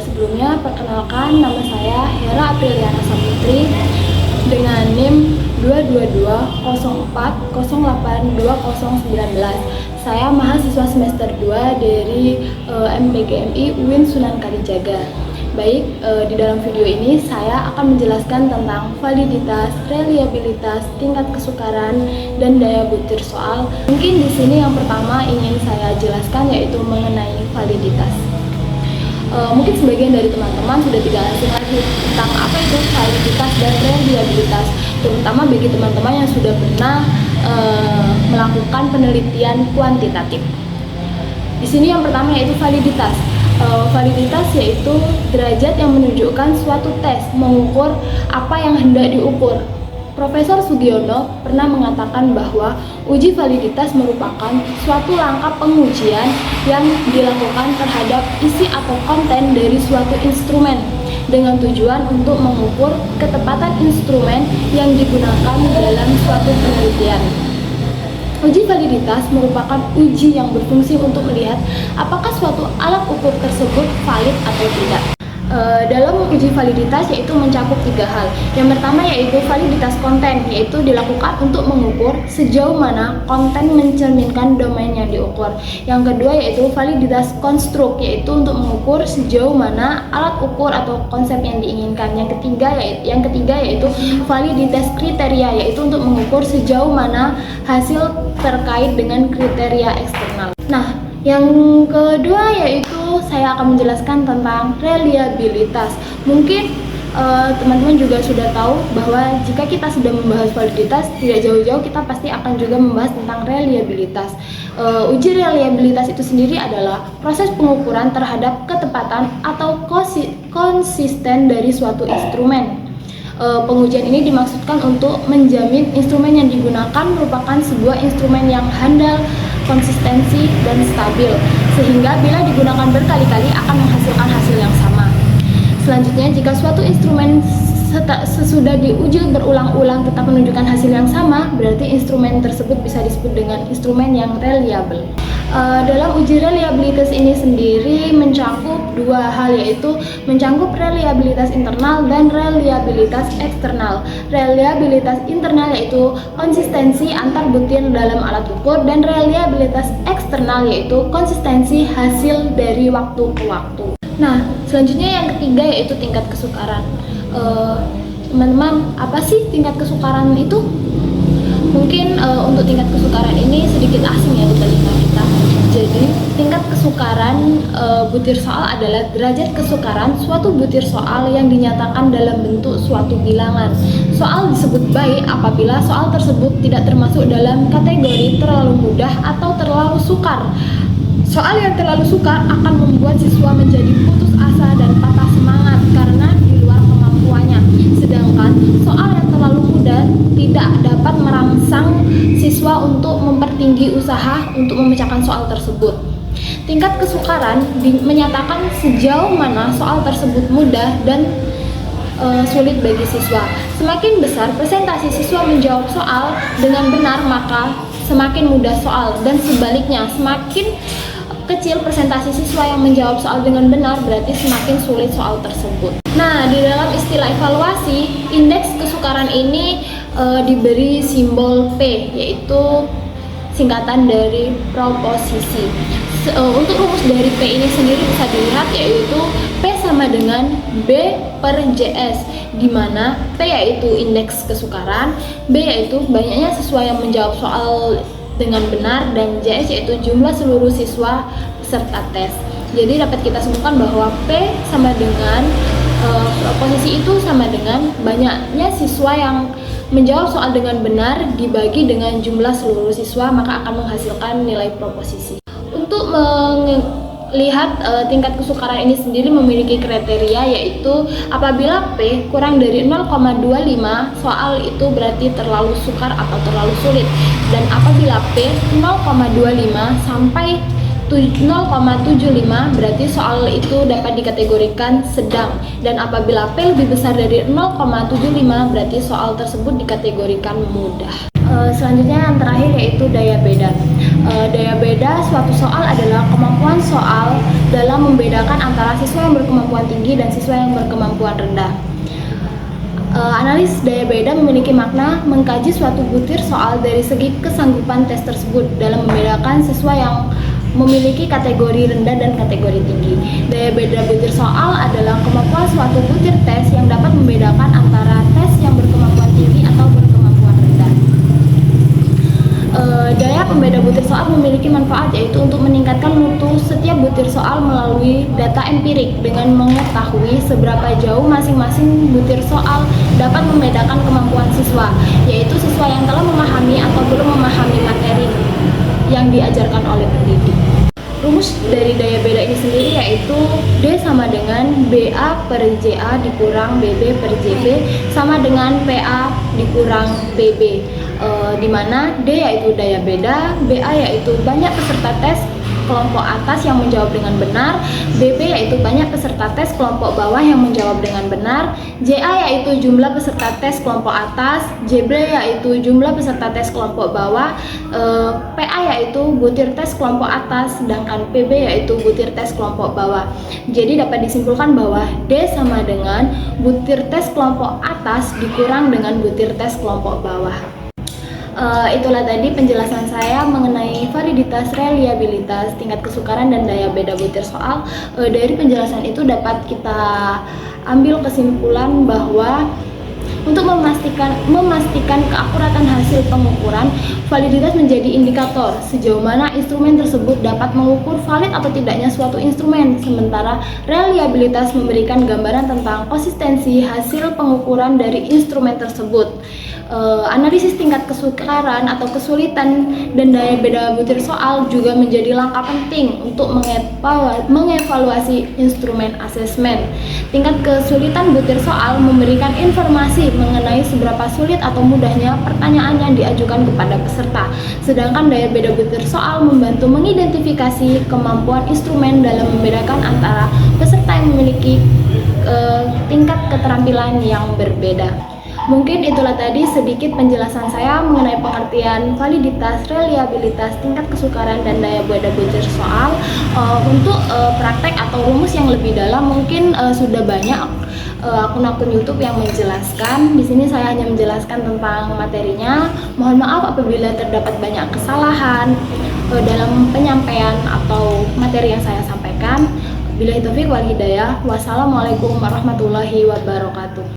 Sebelumnya perkenalkan, nama saya Hera Apriliana Saputri dengan NIM 22204082019. Saya mahasiswa semester 2 dari MPGMI UIN Sunan Kalijaga. Baik, di dalam video ini saya akan menjelaskan tentang validitas, reliabilitas, tingkat kesukaran, dan daya butir soal. Mungkin di sini yang pertama ingin saya jelaskan yaitu mengenai validitas. Mungkin sebagian dari teman-teman sudah tidak asing lagi tentang apa itu validitas dan reliabilitas, terutama bagi teman-teman yang sudah pernah melakukan penelitian kuantitatif. Di sini yang pertama yaitu validitas. Validitas yaitu derajat yang menunjukkan suatu tes mengukur apa yang hendak diukur. Profesor Sugiono pernah mengatakan bahwa uji validitas merupakan suatu langkah pengujian yang dilakukan terhadap isi atau konten dari suatu instrumen dengan tujuan untuk mengukur ketepatan instrumen yang digunakan dalam suatu penelitian. Uji validitas merupakan uji yang berfungsi untuk melihat apakah suatu alat ukur tersebut valid atau tidak. Dalam uji validitas yaitu mencakup 3 hal. Yang pertama yaitu validitas konten, yaitu dilakukan untuk mengukur sejauh mana konten mencerminkan domain yang diukur. Yang kedua yaitu validitas konstruk, yaitu untuk mengukur sejauh mana alat ukur atau konsep yang diinginkan. Yang ketiga yaitu validitas kriteria, yaitu untuk mengukur sejauh mana hasil terkait dengan kriteria eksternal. Nah, yang kedua yaitu saya akan menjelaskan tentang reliabilitas. Mungkin teman-teman juga sudah tahu bahwa jika kita sudah membahas validitas, tidak jauh-jauh kita pasti akan juga membahas tentang reliabilitas. Uji reliabilitas itu sendiri adalah proses pengukuran terhadap ketepatan atau konsisten dari suatu instrumen. Pengujian ini dimaksudkan untuk menjamin instrumen yang digunakan merupakan sebuah instrumen yang handal, konsistensi, dan stabil, sehingga bila digunakan berkali-kali akan menghasilkan hasil yang sama. Selanjutnya, jika suatu instrumen sesudah diuji berulang-ulang tetap menunjukkan hasil yang sama, berarti instrumen tersebut bisa disebut dengan instrumen yang reliable. Dalam uji reliabilitas ini sendiri mencakup 2 hal, yaitu mencakup reliabilitas internal dan reliabilitas eksternal. Reliabilitas internal yaitu konsistensi antar butir dalam alat ukur, dan reliabilitas eksternal yaitu konsistensi hasil dari waktu ke waktu. Nah, selanjutnya yang ketiga yaitu tingkat kesukaran. Teman-teman, apa sih tingkat kesukaran itu? Mungkin untuk tingkat kesukaran ini sedikit asing ya di telinga kita. Jadi, tingkat kesukaran butir soal adalah derajat kesukaran suatu butir soal yang dinyatakan dalam bentuk suatu bilangan. Soal disebut baik apabila soal tersebut tidak termasuk dalam kategori terlalu mudah atau terlalu sukar. Soal yang terlalu sukar akan membuat siswa menjadi putus asa dan patah semangat karena di luar kemampuannya. Sedangkan soal yang terlalu mudah tidak dapat merangsang siswa untuk mempertinggi usaha untuk memecahkan soal tersebut. Tingkat kesukaran menyatakan sejauh mana soal tersebut mudah dan sulit bagi siswa. Semakin besar presentasi siswa menjawab soal dengan benar, maka semakin mudah soal, dan sebaliknya, semakin kecil presentasi siswa yang menjawab soal dengan benar, berarti semakin sulit soal tersebut. Nah, di dalam istilah evaluasi, indeks kesukaran ini diberi simbol P, yaitu singkatan dari proposisi. Untuk rumus dari P ini sendiri bisa dilihat yaitu P sama dengan B per JS, di mana P yaitu indeks kesukaran, B yaitu banyaknya siswa yang menjawab soal dengan benar, dan JS yaitu jumlah seluruh siswa peserta tes. Jadi dapat kita sebutkan bahwa P sama dengan proposisi itu sama dengan banyaknya siswa yang menjawab soal dengan benar dibagi dengan jumlah seluruh siswa, maka akan menghasilkan nilai proposisi. Untuk melihat tingkat kesukaran ini sendiri memiliki kriteria, yaitu apabila P kurang dari 0,25 soal itu berarti terlalu sukar atau terlalu sulit, dan apabila P 0,25 sampai 0,75 berarti soal itu dapat dikategorikan sedang, dan apabila P lebih besar dari 0,75 berarti soal tersebut dikategorikan mudah. Selanjutnya yang terakhir yaitu daya beda. Daya beda suatu soal adalah kemampuan soal dalam membedakan antara siswa yang berkemampuan tinggi dan siswa yang berkemampuan rendah. Analis daya beda memiliki makna mengkaji suatu butir soal dari segi kesanggupan tes tersebut dalam membedakan siswa yang memiliki kategori rendah dan kategori tinggi. Daya beda butir soal adalah kemampuan suatu butir tes yang dapat membedakan antara tes yang berkemampuan tinggi atau berkemampuan rendah. Daya pembeda butir soal memiliki manfaat, yaitu untuk meningkatkan mutu setiap butir soal melalui data empirik dengan mengetahui seberapa jauh masing-masing butir soal dapat membedakan kemampuan siswa, yaitu siswa yang telah memahami atau belum memahami materi yang diajarkan oleh pendidik. Rumus dari daya beda ini sendiri yaitu D sama dengan BA per JA dikurang BB per JB sama dengan PA dikurang PB, di mana D yaitu daya beda, BA yaitu banyak peserta tes kelompok atas yang menjawab dengan benar, BB yaitu banyak peserta tes kelompok bawah yang menjawab dengan benar, JA yaitu jumlah peserta tes kelompok atas, JB yaitu jumlah peserta tes kelompok bawah, PA yaitu butir tes kelompok atas, sedangkan PB yaitu butir tes kelompok bawah. Jadi dapat disimpulkan bahwa D sama dengan butir tes kelompok atas dikurang dengan butir tes kelompok bawah. Itulah tadi penjelasan saya mengenai validitas, reliabilitas, tingkat kesukaran, dan daya beda butir soal. Dari penjelasan itu dapat kita ambil kesimpulan bahwa untuk memastikan keakuratan hasil pengukuran, validitas menjadi indikator sejauh mana instrumen tersebut dapat mengukur valid atau tidaknya suatu instrumen, sementara reliabilitas memberikan gambaran tentang konsistensi hasil pengukuran dari instrumen tersebut. Analisis tingkat kesukaran atau kesulitan dan daya beda butir soal juga menjadi langkah penting untuk mengevaluasi instrumen asesmen. Tingkat kesulitan butir soal memberikan informasi mengenai seberapa sulit atau mudahnya pertanyaan yang diajukan kepada peserta, sedangkan daya beda butir soal membantu mengidentifikasi kemampuan instrumen dalam membedakan antara peserta yang memiliki tingkat keterampilan yang berbeda. Mungkin itulah tadi sedikit penjelasan saya mengenai pengertian validitas, reliabilitas, tingkat kesukaran, dan daya beda butir soal. Untuk praktek atau rumus yang lebih dalam mungkin sudah banyak akun-akun YouTube yang menjelaskan. Di sini saya hanya menjelaskan tentang materinya. Mohon maaf apabila terdapat banyak kesalahan dalam penyampaian atau materi yang saya sampaikan. Billahi taufiq wal hidayah. Wassalamualaikum warahmatullahi wabarakatuh.